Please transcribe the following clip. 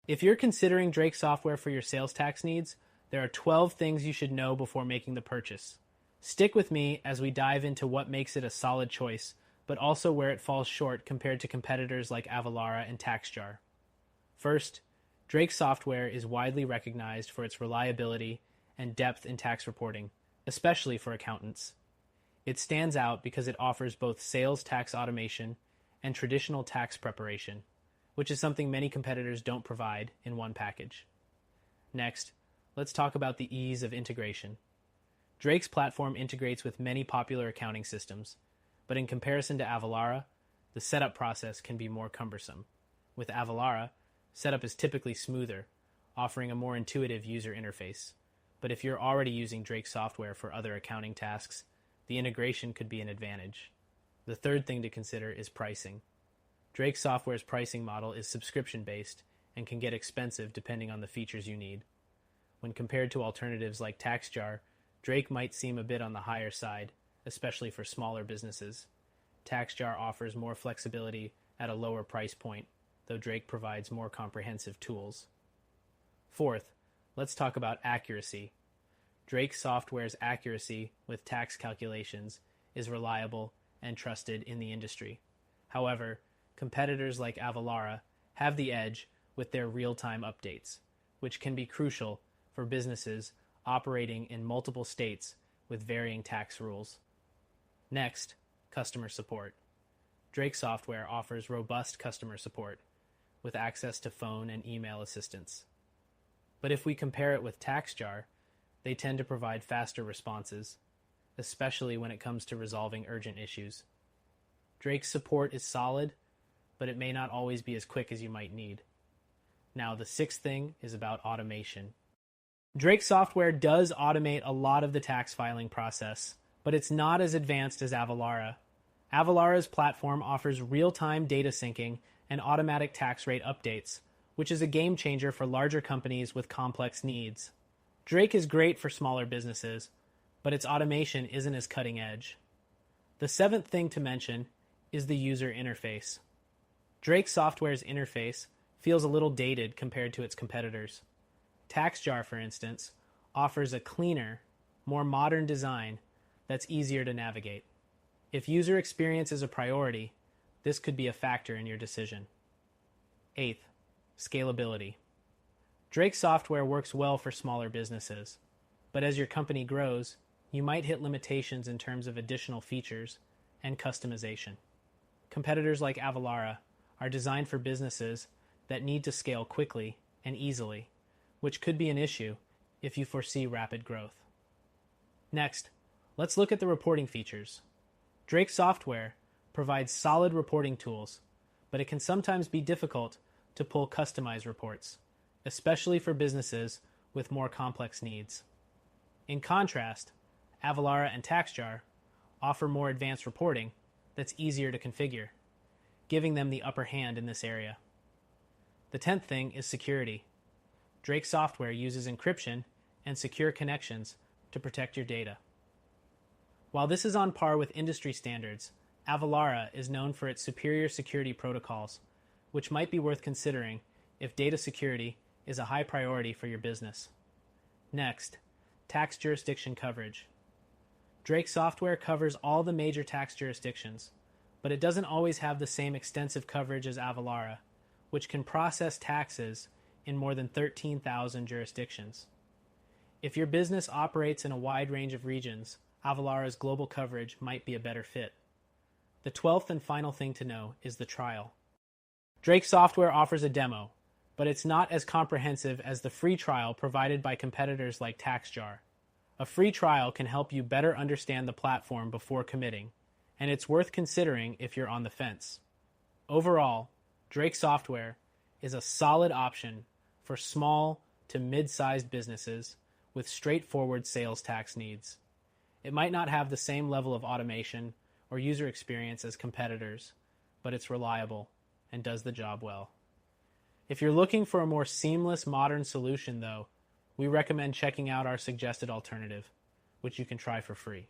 If you're considering Drake software for your sales tax needs, there are 12 things you should know before making the purchase. Stick with me as we dive into what makes it a solid choice, but also where it falls short compared to competitors like Avalara and TaxJar. First, Drake software is widely recognized for its reliability and depth in tax reporting, especially for accountants. It stands out because it offers both sales tax automation and traditional tax preparation, which is something many competitors don't provide in one package. Next, let's talk about the ease of integration. Drake's platform integrates with many popular accounting systems, but in comparison to Avalara, the setup process can be more cumbersome. With Avalara, setup is typically smoother, offering a more intuitive user interface. But if you're already using Drake software for other accounting tasks, the integration could be an advantage. The third thing to consider is pricing. Drake software's pricing model is subscription-based and can get expensive depending on the features you need. When compared to alternatives like TaxJar, Drake might seem a bit on the higher side, especially for smaller businesses. TaxJar offers more flexibility at a lower price point, though Drake provides more comprehensive tools. Fourth, let's talk about accuracy. Drake software's accuracy with tax calculations is reliable and trusted in the industry. However, competitors like Avalara have the edge with their real-time updates, which can be crucial for businesses operating in multiple states with varying tax rules. Next, customer support. Drake software offers robust customer support with access to phone and email assistance. But if we compare it with TaxJar, they tend to provide faster responses, especially when it comes to resolving urgent issues. Drake's support is solid, but it may not always be as quick as you might need. Now, the sixth thing is about automation. Drake software does automate a lot of the tax filing process, but it's not as advanced as Avalara. Avalara's platform offers real-time data syncing and automatic tax rate updates, which is a game changer for larger companies with complex needs. Drake is great for smaller businesses, but its automation isn't as cutting edge. The seventh thing to mention is the user interface. Drake software's interface feels a little dated compared to its competitors. TaxJar, for instance, offers a cleaner, more modern design that's easier to navigate. If user experience is a priority, this could be a factor in your decision. Eighth, scalability. Drake software works well for smaller businesses, but as your company grows, you might hit limitations in terms of additional features and customization. Competitors like Avalara are designed for businesses that need to scale quickly and easily, which could be an issue if you foresee rapid growth. Next, let's look at the reporting features. Drake software provides solid reporting tools, but it can sometimes be difficult to pull customized reports, especially for businesses with more complex needs. In contrast, Avalara and TaxJar offer more advanced reporting that's easier to configure, giving them the upper hand in this area. The 10th thing is security. Drake software uses encryption and secure connections to protect your data. While this is on par with industry standards, Avalara is known for its superior security protocols, which might be worth considering if data security is a high priority for your business. Next, tax jurisdiction coverage. Drake software covers all the major tax jurisdictions, but it doesn't always have the same extensive coverage as Avalara, which can process taxes in more than 13,000 jurisdictions. If your business operates in a wide range of regions, Avalara's global coverage might be a better fit. The 12th and final thing to know is the trial. Drake software offers a demo, but it's not as comprehensive as the free trial provided by competitors like TaxJar. A free trial can help you better understand the platform before committing, and it's worth considering if you're on the fence. Overall, Drake software is a solid option for small to mid-sized businesses with straightforward sales tax needs. It might not have the same level of automation or user experience as competitors, but it's reliable and does the job well. If you're looking for a more seamless modern solution, though, we recommend checking out our suggested alternative, which you can try for free.